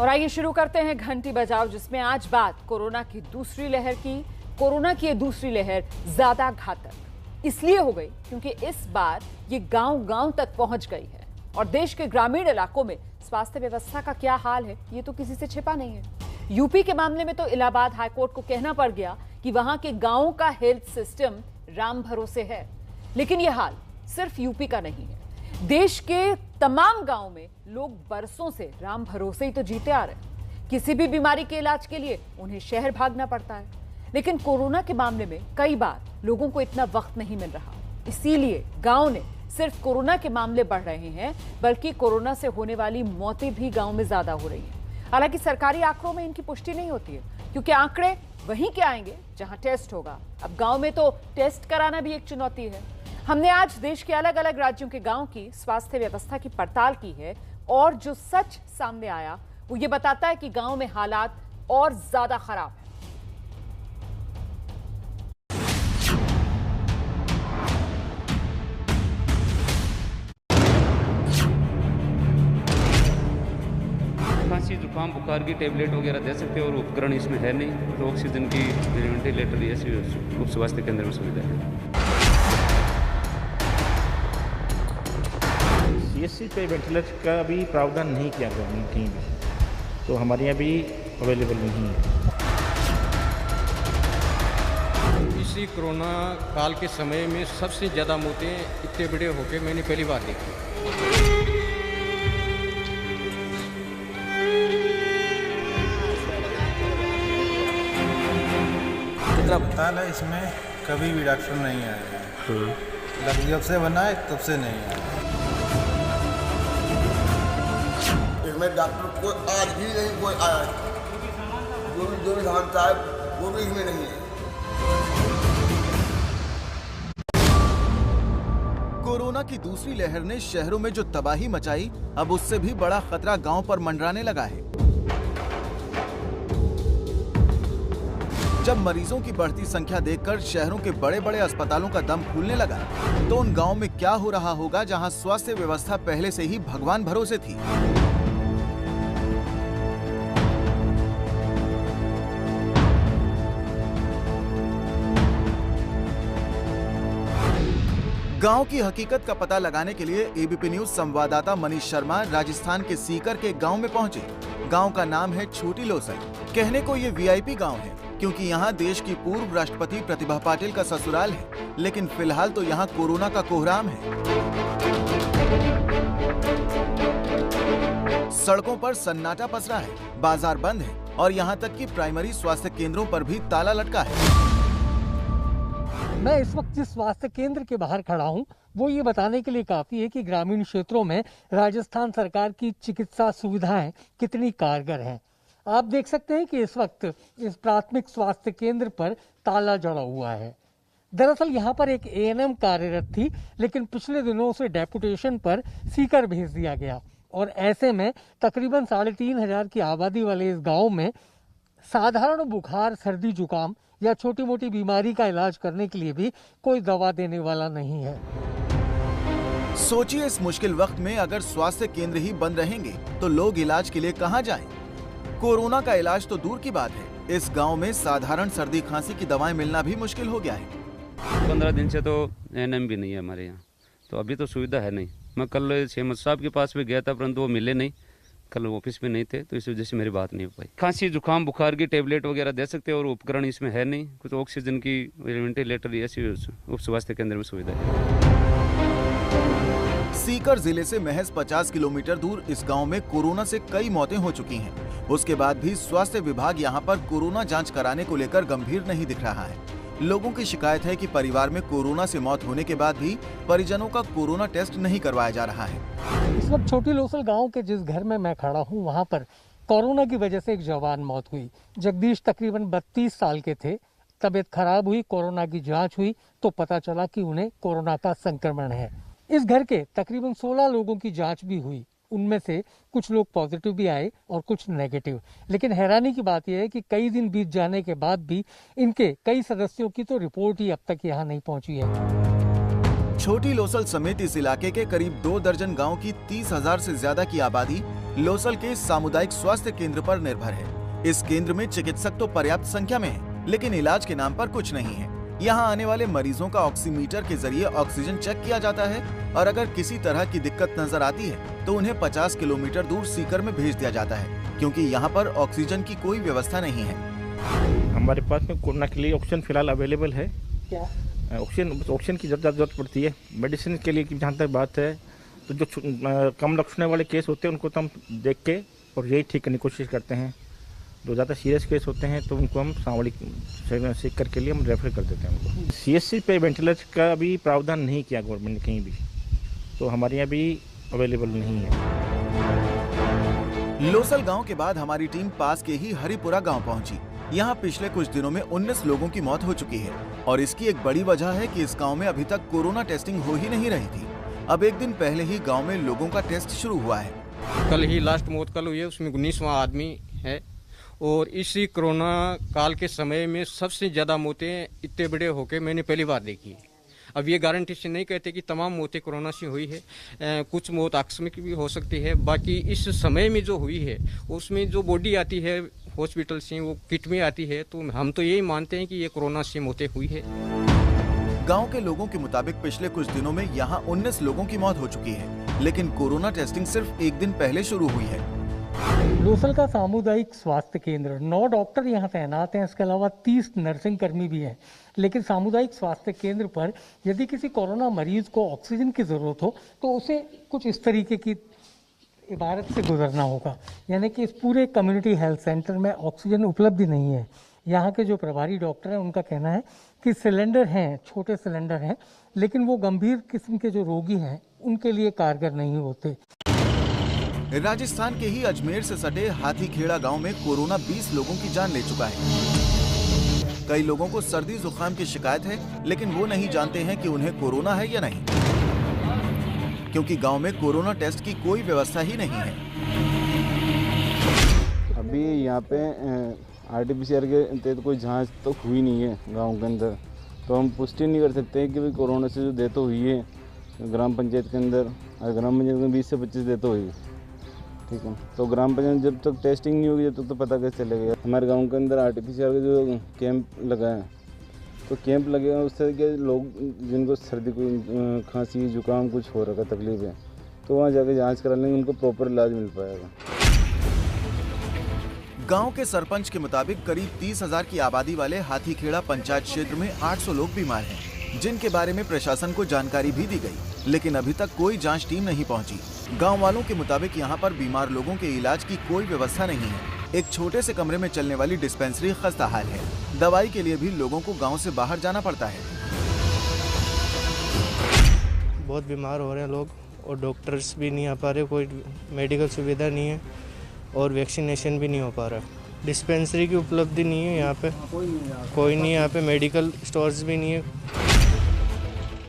और आइए शुरू करते हैं घंटी बजाओ, जिसमें आज बात कोरोना की दूसरी लहर की। कोरोना की ये दूसरी लहर ज्यादा घातक इसलिए हो गई क्योंकि इस बार ये गांव-गांव तक पहुंच गई है और देश के ग्रामीण इलाकों में स्वास्थ्य व्यवस्था का क्या हाल है ये तो किसी से छिपा नहीं है। यूपी के मामले में तो इलाहाबाद हाईकोर्ट को कहना पड़ गया कि वहां के गांवों का हेल्थ सिस्टम राम भरोसे है, लेकिन यह हाल सिर्फ यूपी का नहीं है। देश के तमाम गांवों में लोग बरसों से राम भरोसे ही तो जीते आ रहे हैं। किसी भी बीमारी के इलाज के लिए उन्हें शहर भागना पड़ता है, लेकिन कोरोना के मामले में कई बार लोगों को इतना वक्त नहीं मिल रहा। इसीलिए गांव ने सिर्फ कोरोना के मामले बढ़ रहे हैं, बल्कि कोरोना से होने वाली मौतें भी गांव में ज्यादा हो रही हैं। हालांकि सरकारी आंकड़ों में इनकी पुष्टि नहीं होती है, क्योंकि आंकड़े वहीं के आएंगे जहां टेस्ट होगा। अब गांव में तो टेस्ट कराना भी एक चुनौती है। हमने आज देश के अलग अलग राज्यों के गांव की स्वास्थ्य व्यवस्था की पड़ताल की है और जो सच सामने आया वो ये बताता है कि गांव में हालात और ज्यादा खराब है। खांसी जुकाम बुखार की टेबलेट वगैरह दे सकते हैं और उपकरण इसमें है नहीं, तो ऑक्सीजन की वेंटिलेटर ऐसी उप स्वास्थ्य केंद्र में सुविधा है। सीएससी पे वेंटिलेटर का भी प्रावधान नहीं किया गया कहीं भी, तो हमारे यहाँ भी अवेलेबल नहीं है। इसी कोरोना काल के समय में सबसे ज़्यादा मौतें इतने बड़े होकर मैंने पहली बार देखी। अस्पताल है, इसमें कभी भी डॉक्टर नहीं आया है। जब से बना है तब से नहीं आया। इसमें डॉक्टर कोई आज भी नहीं कोई आया है। जो भी धान साहब वो भी इसमें नहीं है। कोरोना की दूसरी लहर ने शहरों में जो तबाही मचाई, अब उससे भी बड़ा खतरा गांव पर मंडराने लगा है। जब मरीजों की बढ़ती संख्या देखकर शहरों के बड़े बड़े अस्पतालों का दम फूलने लगा, तो उन गांवों में क्या हो रहा होगा जहां स्वास्थ्य व्यवस्था पहले से ही भगवान भरोसे थी। गांव की हकीकत का पता लगाने के लिए एबीपी न्यूज संवाददाता मनीष शर्मा राजस्थान के सीकर के गांव में पहुंचे। गांव का नाम है छोटी लोसल। कहने को ये वीआईपी गांव है, क्योंकि यहाँ देश की पूर्व राष्ट्रपति प्रतिभा पाटिल का ससुराल है, लेकिन फिलहाल तो यहाँ कोरोना का कोहराम है। सड़कों पर सन्नाटा पसरा है, बाजार बंद है और यहाँ तक कि प्राइमरी स्वास्थ्य केंद्रों पर भी ताला लटका है। मैं इस वक्त जिस स्वास्थ्य केंद्र के बाहर खड़ा हूं, वो ये बताने के लिए काफी है कि ग्रामीण क्षेत्रों में राजस्थान सरकार की चिकित्सा सुविधाएं कितनी कारगर हैं। आप देख सकते हैं कि इस वक्त इस प्राथमिक स्वास्थ्य केंद्र पर ताला जड़ा हुआ है। दरअसल यहाँ पर एक एएनएम कार्यरत थी, लेकिन पिछले दिनों उसे डेपुटेशन पर सीकर भेज दिया गया और ऐसे में तकरीबन 3500 की आबादी वाले इस गांव में साधारण बुखार, सर्दी, जुकाम या छोटी मोटी बीमारी का इलाज करने के लिए भी कोई दवा देने वाला नहीं है। सोचिए, इस मुश्किल वक्त में अगर स्वास्थ्य केंद्र ही बंद रहेंगे तो लोग इलाज के लिए कहां जाएं? कोरोना का इलाज तो दूर की बात है, इस गांव में साधारण सर्दी खांसी की दवाएं मिलना भी मुश्किल हो गया है। 15 दिन से तो एएनएम भी नहीं है हमारे यहाँ, तो अभी तो सुविधा है नहीं। मैं कल शेमत साहब के पास भी गया था, परंतु वो मिले नहीं, कल ऑफिस में नहीं थे, तो इस वजह से मेरी बात नहीं हो पाई। खांसी जुकाम बुखार की टेबलेट वगैरह दे सकते हैं और उपकरण इसमें है नहीं, कुछ ऑक्सीजन की वेंटिलेटर ऐसी उप स्वास्थ्य केंद्र में सुविधा है। सीकर जिले से महज 50 किलोमीटर दूर इस गांव में कोरोना से कई मौतें हो चुकी हैं। उसके बाद भी स्वास्थ्य विभाग यहां पर कोरोना जांच कराने को लेकर गंभीर नहीं दिख रहा है। लोगों की शिकायत है कि परिवार में कोरोना से मौत होने के बाद भी परिजनों का कोरोना टेस्ट नहीं करवाया जा रहा है। इस वक्त छोटी लोसल गांव के जिस घर में मैं खड़ा हूं, वहां पर कोरोना की वजह से एक जवान मौत हुई। जगदीश तकरीबन 32 साल के थे। तबीयत खराब हुई, कोरोना की जांच हुई तो पता चला कि उन्हें कोरोना का संक्रमण है। इस घर के तकरीबन 16 लोगों की जांच भी हुई, उनमें से कुछ लोग पॉजिटिव भी आए और कुछ नेगेटिव। लेकिन हैरानी की बात यह है कि कई दिन बीत जाने के बाद भी इनके कई सदस्यों की तो रिपोर्ट ही अब तक यहाँ नहीं पहुंची है। छोटी लोसल समेत इस इलाके के करीब 2 दर्जन गाँव की 30,000 से ज्यादा की आबादी लोसल के सामुदायिक स्वास्थ्य केंद्र पर निर्भर है। इस केंद्र में चिकित्सक तो पर्याप्त संख्या में है, लेकिन इलाज के नाम पर कुछ नहीं है। यहाँ आने वाले मरीजों का ऑक्सीमीटर के जरिए ऑक्सीजन चेक किया जाता है और अगर किसी तरह की दिक्कत नजर आती है तो उन्हें 50 किलोमीटर दूर सीकर में भेज दिया जाता है, क्योंकि यहाँ पर ऑक्सीजन की कोई व्यवस्था नहीं है। हमारे पास में कोरोना के लिए ऑक्सीजन फिलहाल अवेलेबल है। क्या ऑक्सीजन की जरूरत पड़ती है। मेडिसिन के लिए जहाँ तक बात है तो जो कम लक्षण वाले केस होते हैं उनको तो हम देख के और यही ठीक करने की कोशिश करते हैं। जो ज़्यादा सीरियस केस होते हैं तो उनको हम सांवली सीकर के लिए हम रेफर कर देते हैं उनको। CHC पे वेंटिलेटर का भी प्रावधान नहीं किया गवर्नमेंट ने कहीं भी, तो हमारे यहाँ भी अवेलेबल नहीं है। लोसल गांव के बाद हमारी टीम पास के ही हरिपुरा गांव पहुंची। यहाँ पिछले कुछ दिनों में 19 लोगों की मौत हो चुकी है और इसकी एक बड़ी वजह है कि इस गांव में अभी तक कोरोना टेस्टिंग हो ही नहीं रही थी। अब एक दिन पहले ही गांव में लोगों का टेस्ट शुरू हुआ है। कल ही लास्ट मौत कल हुई है, उसमें 19वां आदमी है। और इसी कोरोना काल के समय में सबसे ज़्यादा मौतें इतने बड़े होके मैंने पहली बार देखी है। अब ये गारंटी से नहीं कहते कि तमाम मौतें कोरोना से हुई है, कुछ मौत आकस्मिक भी हो सकती है। बाकी इस समय में जो हुई है उसमें जो बॉडी आती है हॉस्पिटल से, वो किट में आती है, तो हम तो यही मानते हैं कि ये कोरोना से मौतें हुई है। गांव के लोगों के मुताबिक पिछले कुछ दिनों में यहाँ 19 लोगों की मौत हो चुकी है, लेकिन कोरोना टेस्टिंग सिर्फ एक दिन पहले शुरू हुई है। लोसल का सामुदायिक स्वास्थ्य केंद्र, 9 डॉक्टर यहाँ तैनात हैं, इसके अलावा 30 नर्सिंग कर्मी भी हैं। लेकिन सामुदायिक स्वास्थ्य केंद्र पर यदि किसी कोरोना मरीज को ऑक्सीजन की ज़रूरत हो तो उसे कुछ इस तरीके की इबारत से गुजरना होगा, यानी कि इस पूरे कम्युनिटी हेल्थ सेंटर में ऑक्सीजन उपलब्ध नहीं है। यहाँ के जो प्रभारी डॉक्टर हैं उनका कहना है कि सिलेंडर हैं, छोटे सिलेंडर हैं, लेकिन वो गंभीर किस्म के जो रोगी हैं उनके लिए कारगर नहीं होते। राजस्थान के ही अजमेर से सटे हाथीखेड़ा गांव में कोरोना 20 लोगों की जान ले चुका है। कई लोगों को सर्दी जुकाम की शिकायत है, लेकिन वो नहीं जानते हैं कि उन्हें कोरोना है या नहीं, क्योंकि गांव में कोरोना टेस्ट की कोई व्यवस्था ही नहीं है। अभी यहाँ पे RT-PCR के तहत कोई जांच तो हुई नहीं है गांव के अंदर, तो हम पुष्टि नहीं कर सकते कि भाई कोरोना से जो डेथ हुई है ग्राम पंचायत के अंदर, ग्राम पंचायत में 20 से 25 डेथ हुई, ठीक है। तो ग्राम पंचायत जब तक टेस्टिंग नहीं होगी जब तक तो पता कैसे चलेगा। हमारे गांव के अंदर RT-PCR का जो कैंप लगा है, तो कैंप लगेगा उससे कि लोग जिनको सर्दी कोई खांसी जुकाम कुछ हो रखा तकलीफ है तो वहाँ जाके जांच करा लेंगे, उनको प्रॉपर इलाज मिल पाएगा। गांव के सरपंच के मुताबिक करीब 30,000 की आबादी वाले हाथीखेड़ा पंचायत क्षेत्र में 800 लोग बीमार हैं, जिनके बारे में प्रशासन को जानकारी भी दी गई, लेकिन अभी तक कोई जांच टीम नहीं पहुंची। गांव वालों के मुताबिक यहां पर बीमार लोगों के इलाज की कोई व्यवस्था नहीं है। एक छोटे से कमरे में चलने वाली डिस्पेंसरी खस्ता हाल है। दवाई के लिए भी लोगों को गाँव से बाहर जाना पड़ता है। बहुत बीमार हो रहे हैं लोग और डॉक्टर्स भी नहीं आ पा रहे, कोई मेडिकल सुविधा नहीं है और वैक्सीनेशन भी नहीं हो पा रहा। डिस्पेंसरी की उपलब्धि नहीं है यहाँ पे, कोई नहीं यहाँ पे, मेडिकल स्टोर्स भी नहीं है।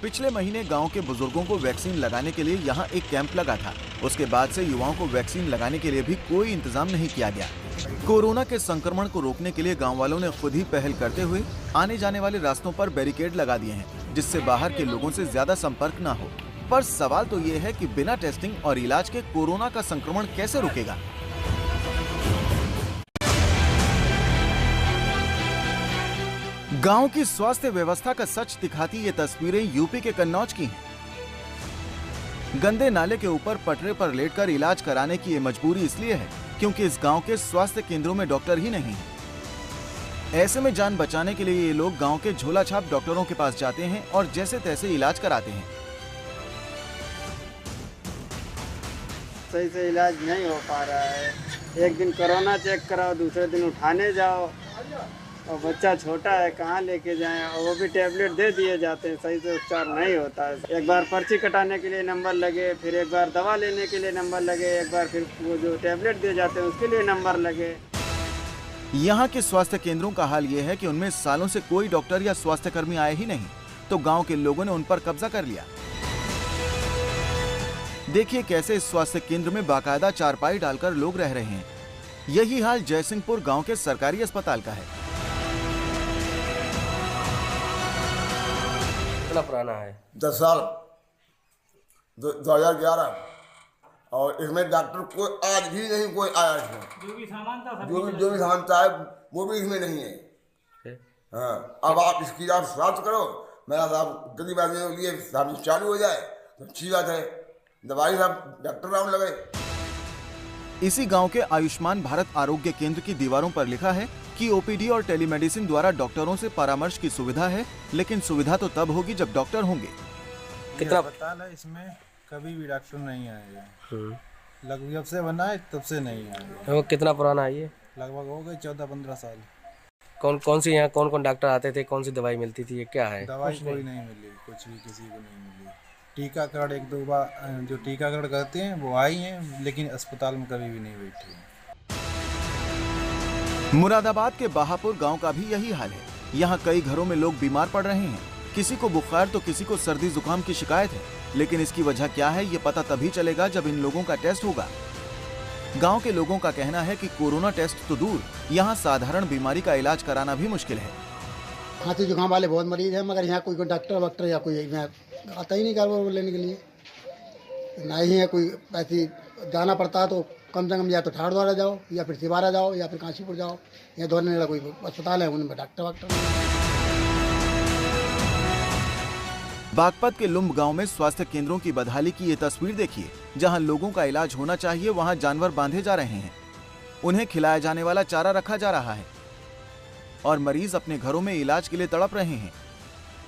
पिछले महीने गांव के बुजुर्गों को वैक्सीन लगाने के लिए यहां एक कैंप लगा था। उसके बाद से युवाओं को वैक्सीन लगाने के लिए भी कोई इंतजाम नहीं किया गया। कोरोना के संक्रमण को रोकने के लिए गांव वालों ने खुद ही पहल करते हुए आने जाने वाले रास्तों पर बैरिकेड लगा दिए हैं, जिससे बाहर के लोगों से ज्यादा संपर्क न हो। पर सवाल तो ये है कि बिना टेस्टिंग और इलाज के कोरोना का संक्रमण कैसे रुकेगा? गांव की स्वास्थ्य व्यवस्था का सच दिखाती ये तस्वीरें यूपी के कन्नौज की हैं। गंदे नाले के ऊपर पटरे पर लेटकर इलाज कराने की ये मजबूरी इसलिए है क्योंकि इस गांव के स्वास्थ्य केंद्रों में डॉक्टर ही नहीं है। ऐसे में जान बचाने के लिए ये लोग गांव के झोला छाप डॉक्टरों के पास जाते हैं और जैसे तैसे इलाज कराते हैं। सही से इलाज नहीं हो पा रहा है। एक दिन कोरोना चेक कराओ, दूसरे दिन उठाने जाओ और बच्चा छोटा है, कहाँ लेके जाएं, और वो भी टेबलेट दे दिए जाते हैं, सही से उपचार नहीं होता है। एक बार पर्ची कटाने के लिए नंबर लगे, फिर एक बार दवा लेने के लिए नंबर लगे, एक बार फिर वो जो टेबलेट दिए जाते हैं उसके लिए नंबर लगे। यहाँ के स्वास्थ्य केंद्रों का हाल ये है कि उनमें सालों से कोई डॉक्टर या स्वास्थ्य कर्मी आए ही नहीं, तो गाँव के लोगों ने उन पर कब्जा कर लिया। देखिए कैसे इस स्वास्थ्य केंद्र में बाकायदा चारपाई डालकर लोग रह रहे हैं। यही हाल जयसिंहपुर गांव के सरकारी अस्पताल का है। कितना पुराना है? 10 साल 2011 और इसमें डॉक्टर कोई आज भी नहीं कोई आया इसमें। जो भी सामान था वो भी इसमें नहीं है। हाँ, अब आप इसकी आप स्वास्थ्य करो, मेरा साहब गरीब आदमी के लिए सर्विस चालू हो जाए तो अच्छी बात है। दवाई साहब डॉक्टर राउंड लगे। इसी गांव के आयुष्मान भारत आरोग्य केंद्र की दीवारों पर लिखा है कि ओपीडी और टेलीमेडिसिन द्वारा डॉक्टरों से परामर्श की सुविधा है, लेकिन सुविधा तो तब होगी जब डॉक्टर होंगे। कितना अस्पताल है, इसमें कभी भी डॉक्टर नहीं आएगा। लगभग जब से बना है तब से नहीं आएगा। वो कितना पुराना है ये? लगभग हो गए 14-15 साल। कौन सी यहाँ कौन डॉक्टर आते थे, कौन सी दवाई मिलती थी, ये क्या है? दवाई कोई नहीं मिली, कुछ भी किसी को नहीं मिली। टीकाकरण 1-2 बार जो टीकाकरण करते हैं वो आई हैं, लेकिन अस्पताल में कभी भी नहीं बैठी है। मुरादाबाद के बाहापुर गांव का भी यही हाल है। यहाँ कई घरों में लोग बीमार पड़ रहे हैं। किसी को बुखार तो किसी को सर्दी जुकाम की शिकायत है, लेकिन इसकी वजह क्या है ये पता तभी चलेगा जब इन लोगों का टेस्ट होगा। गांव के लोगों का कहना है कि कोरोना टेस्ट तो दूर, यहाँ साधारण बीमारी का इलाज कराना भी मुश्किल है। खांसी जुकाम वाले बहुत मरीज हैं, मगर यहाँ कोई डॉक्टर वक्टर या कोई आता ही नहीं कार्बो लेने के लिए। ना ही है कोई ऐसी जाना पड़ता है तो कम से कम या तो ठाड़ द्वारा जाओ या फिर सिवारा जाओ या फिर काशीपुर जाओ। यहाँ दौड़ने वाला कोई अस्पताल है उनमें डॉक्टर वक्टर नहीं। बागपत के लुम्ब गांव में स्वास्थ्य केंद्रों की बदहाली की ये तस्वीर देखिए। जहां लोगों का इलाज होना चाहिए वहां जानवर बांधे जा रहे हैं, उन्हें खिलाया जाने वाला चारा रखा जा रहा है और मरीज अपने घरों में इलाज के लिए तड़प रहे हैं।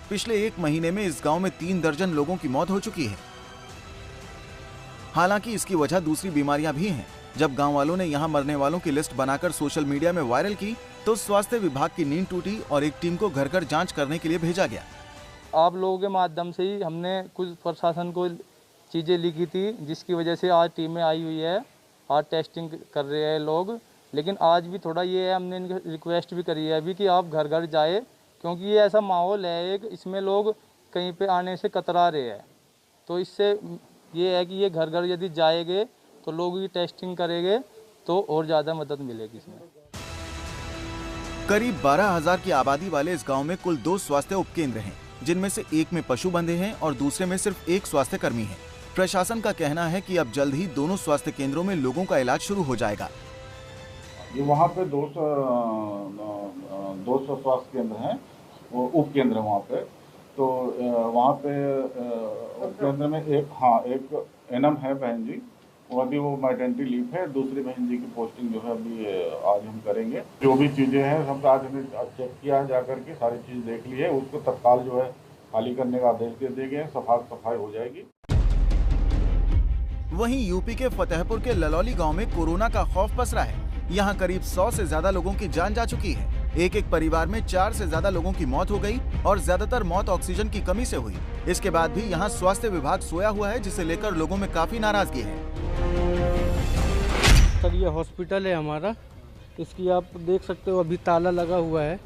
पिछले 1 महीने में इस गांव में 3 दर्जन लोगों की मौत हो चुकी है। हालांकि इसकी वजह दूसरी बीमारियां भी हैं। जब गांव वालों ने यहां मरने वालों की लिस्ट बनाकर सोशल मीडिया में वायरल की तो स्वास्थ्य विभाग की नींद टूटी और एक टीम को घर घर जांच करने के लिए भेजा गया। आप लोगों के माध्यम से ही हमने कुछ प्रशासन को चीज़ें लिखी थी, जिसकी वजह से आज टीमें आई हुई है, आज टेस्टिंग कर रहे हैं लोग। लेकिन आज भी थोड़ा ये है, हमने इनकी रिक्वेस्ट भी करी है अभी कि आप घर घर जाए, क्योंकि ये ऐसा माहौल है एक, इसमें लोग कहीं पे आने से कतरा रहे हैं। तो इससे ये है कि ये घर घर यदि जाएंगे तो लोग ये टेस्टिंग करेंगे तो और ज़्यादा मदद मिलेगी इसमें। करीब 12,000 की आबादी वाले इस गांव में कुल 2 स्वास्थ्य उपकेंद्र हैं, जिनमें से एक में पशु बंधे हैं और दूसरे में सिर्फ एक स्वास्थ्य कर्मी है। प्रशासन का कहना है कि अब जल्द ही दोनों स्वास्थ्य केंद्रों में लोगों का इलाज शुरू हो जाएगा। ये वहाँ पे 200 स्वास्थ्य केंद्र हैं, वो उप केंद्र है वहाँ पे। तो वहाँ पे उप केंद्र में एक एनएम है बहन जी, वो अभी वो मैटरनिटी लीव है। दूसरी बहन जी की पोस्टिंग जो है अभी आज हम करेंगे। जो भी चीज़ें हैं सब आज हमने चेक किया जा करके, सारी चीज़ देख ली है। उसको तत्काल जो है खाली करने का आदेश दे दिए गए, सफाई हो जाएगी। वहीं यूपी के फतेहपुर के ललौली गांव में कोरोना का खौफ पसरा है। यहाँ करीब 100 से ज्यादा लोगों की जान जा चुकी है। एक परिवार में 4 से ज्यादा लोगों की मौत हो गई और ज्यादातर मौत ऑक्सीजन की कमी से हुई। इसके बाद भी यहाँ स्वास्थ्य विभाग सोया हुआ है, जिसे लेकर लोगों में काफी नाराजगी है। सर ये हॉस्पिटल है हमारा, इसकी आप देख सकते हो अभी ताला लगा हुआ है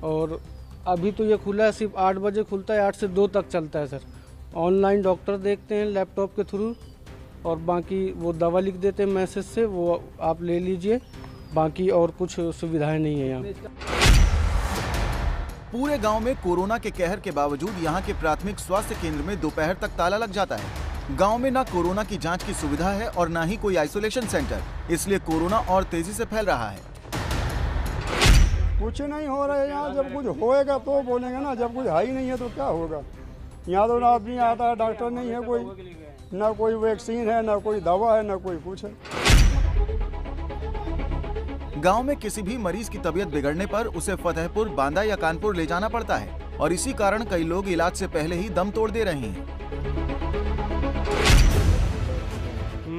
और अभी तो ये खुला है, सिर्फ 8 बजे खुलता है, 8 से 2 तक चलता है सर। ऑनलाइन डॉक्टर देखते हैं लैपटॉप के थ्रू और बाकी वो दवा लिख देते हैं मैसेज से, वो आप ले लीजिए। बाकी और कुछ सुविधाएं नहीं है यहाँ। पूरे गांव में कोरोना के कहर के बावजूद यहाँ के प्राथमिक स्वास्थ्य केंद्र में दोपहर तक ताला लग जाता है। गांव में न कोरोना की जांच की सुविधा है और न ही कोई आइसोलेशन सेंटर, इसलिए कोरोना और तेजी से फैल रहा है। कुछ नहीं हो रहा है यहाँ, जब कुछ होएगा तो बोलेंगे ना, जब कुछ है ही नहीं है तो क्या होगा। यहाँ तो ना आदमी आता है, डॉक्टर नहीं है कोई, ना कोई वैक्सीन है, ना कोई दवा है, ना कोई कुछ है। गांव में किसी भी मरीज की तबीयत बिगड़ने पर उसे फतेहपुर, बांदा या कानपुर ले जाना पड़ता है और इसी कारण कई लोग इलाज से पहले ही दम तोड़ दे रहे हैं।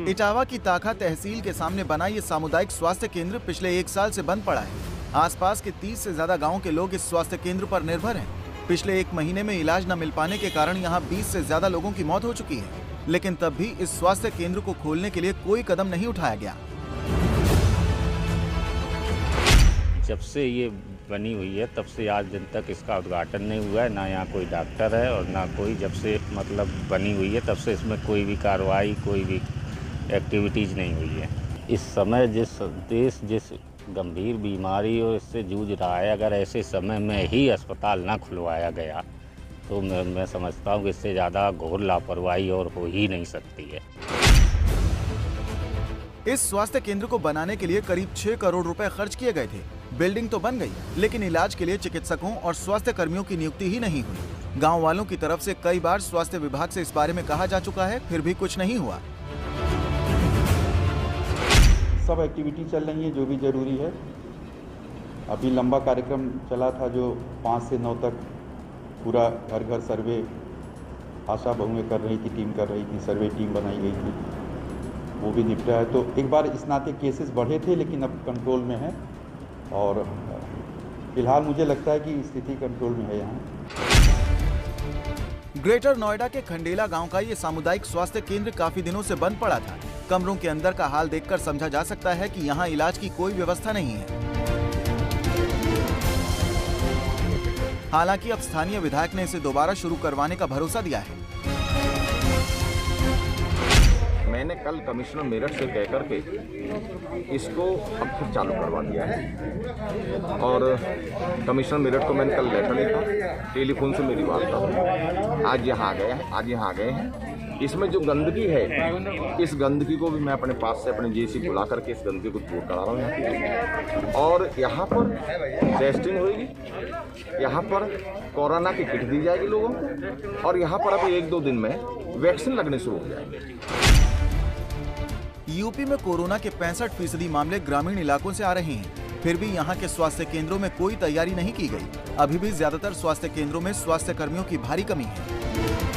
इटावा की ताखा तहसील के सामने बना ये सामुदायिक स्वास्थ्य केंद्र पिछले 1 साल से बंद पड़ा है। आसपास के 30 से ज्यादा गाँव के लोग इस स्वास्थ्य केंद्र पर निर्भर हैं। पिछले 1 महीने में इलाज न मिल पाने के कारण यहाँ 20 से ज्यादा लोगों की मौत हो चुकी है, लेकिन तब भी इस स्वास्थ्य केंद्र को खोलने के लिए कोई कदम नहीं उठाया गया। जब से ये बनी हुई है तब से आज दिन तक इसका उद्घाटन नहीं हुआ है, ना यहाँ कोई डॉक्टर है और ना कोई, जब से मतलब बनी हुई है तब से इसमें कोई भी कार्रवाई, कोई भी एक्टिविटीज़ नहीं हुई है। इस समय जिस देश जिस गंभीर बीमारी और इससे जूझ रहा है, अगर ऐसे समय में ही अस्पताल ना खुलवाया गया तो मैं समझता हूँ कि इससे ज़्यादा घोर लापरवाही और हो ही नहीं सकती है। इस स्वास्थ्य केंद्र को बनाने के लिए करीब 6 करोड़ रुपए खर्च किए गए थे। बिल्डिंग तो बन गई, लेकिन इलाज के लिए चिकित्सकों और स्वास्थ्य कर्मियों की नियुक्ति ही नहीं हुई। गांव वालों की तरफ से कई बार स्वास्थ्य विभाग से इस बारे में कहा जा चुका है, फिर भी कुछ नहीं हुआ। सब एक्टिविटी चल रही है जो भी जरूरी है। अभी लंबा कार्यक्रम चला था जो 5 से 9 तक पूरा घर घर सर्वे आशा बहुएं कर रही थी, टीम कर रही थी, सर्वे टीम बनाई गई थी, वो भी निपटा है। तो एक बार इस नाते केसेस बढ़े थे, लेकिन अब कंट्रोल में है और फिलहाल मुझे लगता है कि स्थिति कंट्रोल में है यहाँ। ग्रेटर नोएडा के खंडेला गांव का ये सामुदायिक स्वास्थ्य केंद्र काफी दिनों से बंद पड़ा था। कमरों के अंदर का हाल देखकर समझा जा सकता है कि यहाँ इलाज की कोई व्यवस्था नहीं है। हालांकि अब स्थानीय विधायक ने इसे दोबारा शुरू करवाने का भरोसा दिया है। मैंने कल कमिश्नर मेरठ से कह करके इसको अब फिर चालू करवा दिया है और कमिश्नर मेरठ को मैंने कल लेटर लिखा, टेलीफोन से मेरी वार्ता हुई। आज यहाँ आ गए हैं। इसमें जो गंदगी है, इस गंदगी को भी मैं अपने पास से अपने जेसी बुला करके इस गंदगी को दूर करा रहा हूँ और यहाँ पर टेस्टिंग होगी, यहाँ पर कोरोना की किट दी जाएगी लोगों को और यहाँ पर अभी 1-2 दिन में वैक्सीन लगने शुरू हो जाएंगे। यूपी में कोरोना के 65% मामले ग्रामीण इलाकों से आ रहे हैं, फिर भी यहाँ के स्वास्थ्य केंद्रों में कोई तैयारी नहीं की गई। अभी भी ज्यादातर स्वास्थ्य केंद्रों में स्वास्थ्य कर्मियों की भारी कमी है।